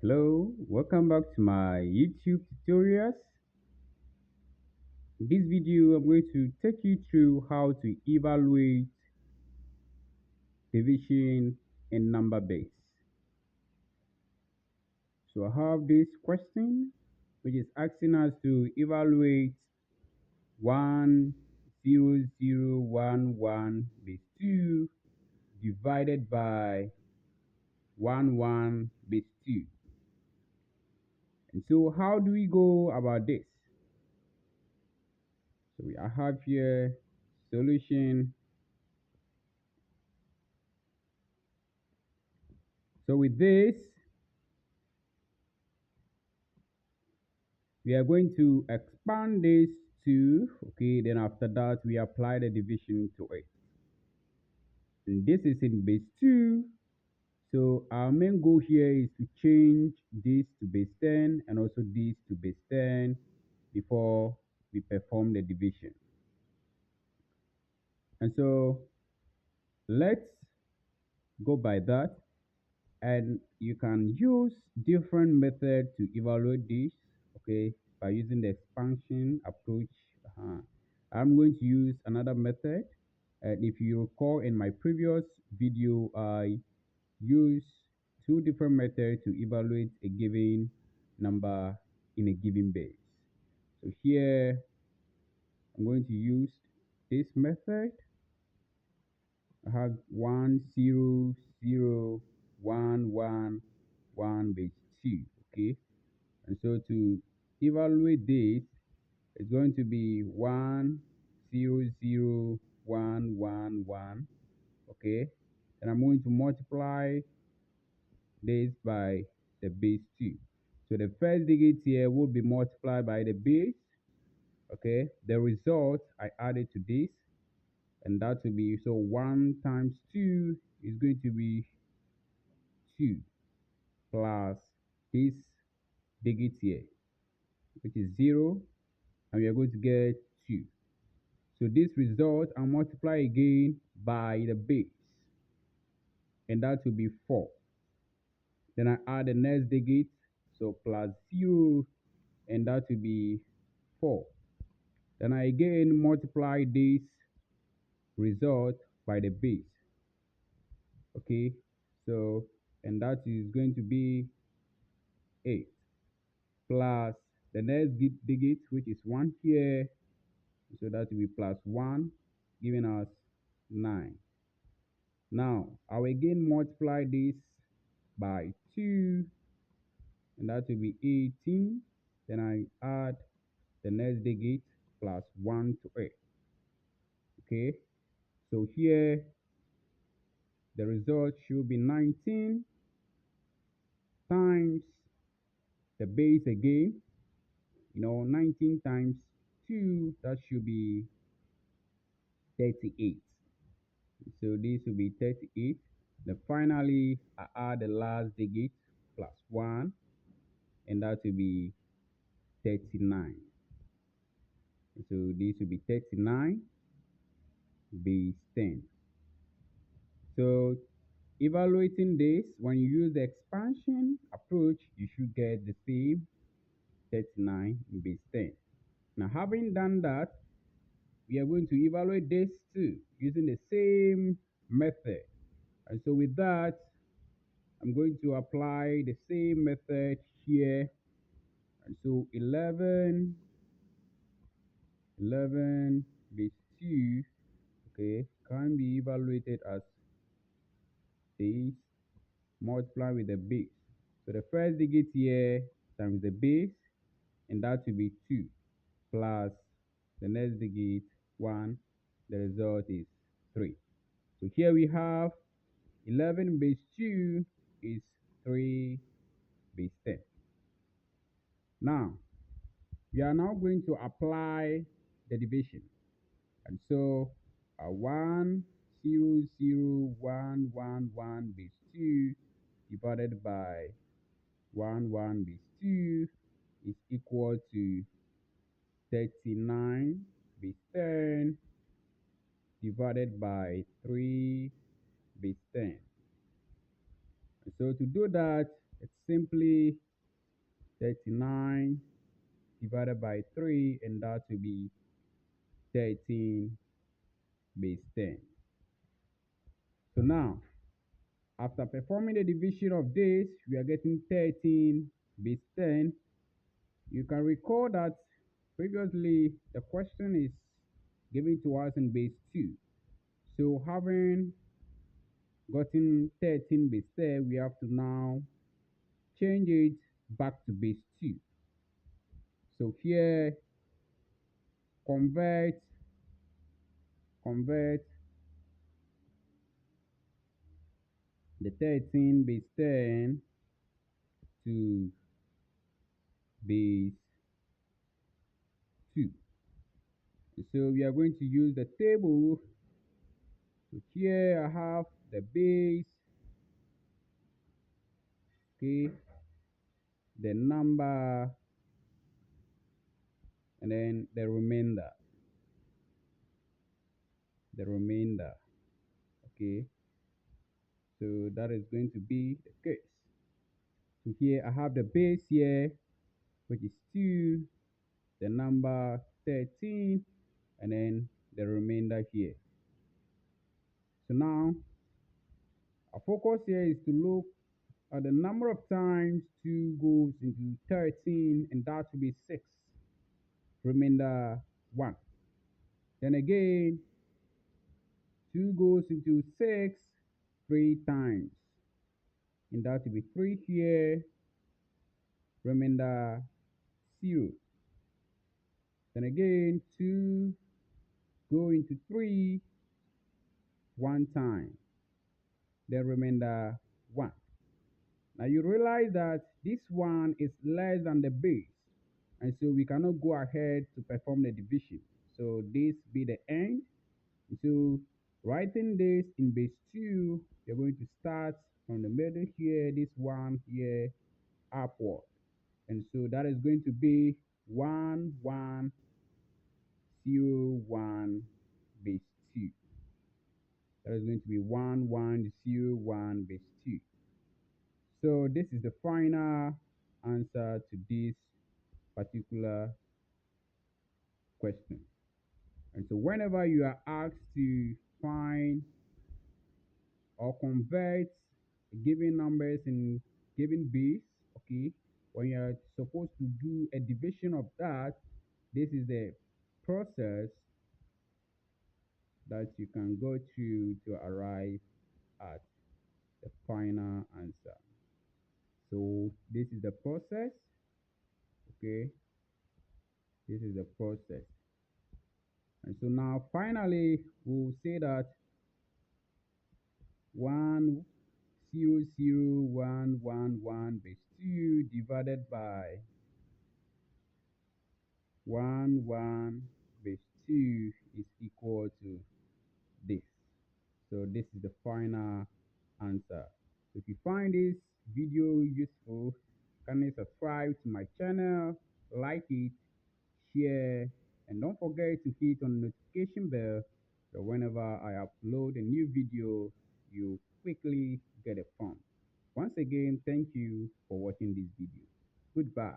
Hello, welcome back to my YouTube tutorials. In this video, I'm going to take you through how to evaluate division in number base. So I have this question which is asking us to evaluate 10011 base 2 divided by 11 base 2. And so how do we go about this? So I have here solution. So with this, we are going to expand this to, okay, then after that we apply the division to it. And this is in base 2. So our main goal here is to change this to base 10 and also this to base 10 before we perform the division. And so let's go by that. And you can use different methods to evaluate this, okay, by using the expansion approach. I'm going to use another method, and if you recall in my previous video I used two different methods to evaluate a given number in a given base. So here I'm going to use this method. I have 10011 base 2, okay, and so to evaluate this, it's going to be 100111, okay, and I'm going to multiply this by the base 2. So the first digit here will be multiplied by the base, okay, the result I added to this, and that will be, so 1 times 2 is going to be 2 plus this digit here, which is 0, and we are going to get 2. So this result I multiply again by the base, and that will be 4. Then I add the next digit, so plus 0, and that will be 4. Then I again multiply this result by the base, okay, so, and that is going to be 8 plus the next digit, which is 1 here, so that will be plus 1, giving us 9. Now I will again multiply this by 2, and that will be 18. Then I add the next digit plus 1 to it, okay, so here the result should be 19 times the base again, 19 times 2, that should be 38. So this will be 38. Then finally I add the last digit plus 1, and that will be 39. So this will be 39 base 10. So evaluating this, when you use the expansion approach, you should get the same 39 base 10. Now having done that, we are going to evaluate this too using the same method. And so with that, I'm going to apply the same method here. And so 11 base 2, okay, can be evaluated as this multiply with the base. So the first digit here times the base, and that will be 2 plus the next digit 1. The result is 3. So here we have 11 base 2 is 3 base 10. Now we are now going to apply the division, and so 10011 base 2 divided by 11 base 2 is equal to 39 base 10 divided by 3 base 10. And so to do that, It's simply 39 divided by 3, and that will be 13 base 10. So now, after performing the division of this, we are getting 13 base 10. You can recall that previously the question is given to us in base 2. So having gotten 13 base 10, we have to now change it back to base 2. So here, convert the 13 base 10 to base 2. So we are going to use the table. So here I have the base, okay, the number, and then the remainder, okay. So that is going to be the case. So here I have the base here, which is 2, the number 13, and then the remainder here. So now our focus here is to look at the number of times 2 goes into 13, and that will be 6, remainder 1. Then again, 2 goes into 6 3 times, and that will be 3 here, remainder 0. Then again, 2 go into 3 1 time, then remainder 1. Now you realize that this one is less than the base, and so we cannot go ahead to perform the division. So this be the end. So writing this in base 2, you're going to start from the middle here, this one here, upward. And so that is going to be 1 1 0 1 base 2. That is going to be 1 1 0 1 base 2. So this is the final answer to this particular question. And so whenever you are asked to find or convert given numbers in given base, okay, when you are supposed to do a division of that, this is the process that you can go through to arrive at the final answer. So this is the process, okay, this is the process. And so now finally we'll say that 1 0 0 1 1 1 base 2 divided by 1 1 base 2 is equal to this. So this is the final answer. So if you find this video useful, kindly subscribe to my channel, like it, share, and don't forget to hit on the notification bell so whenever I upload a new video, you quickly get a prompt. Once again, thank you for watching this video. Goodbye.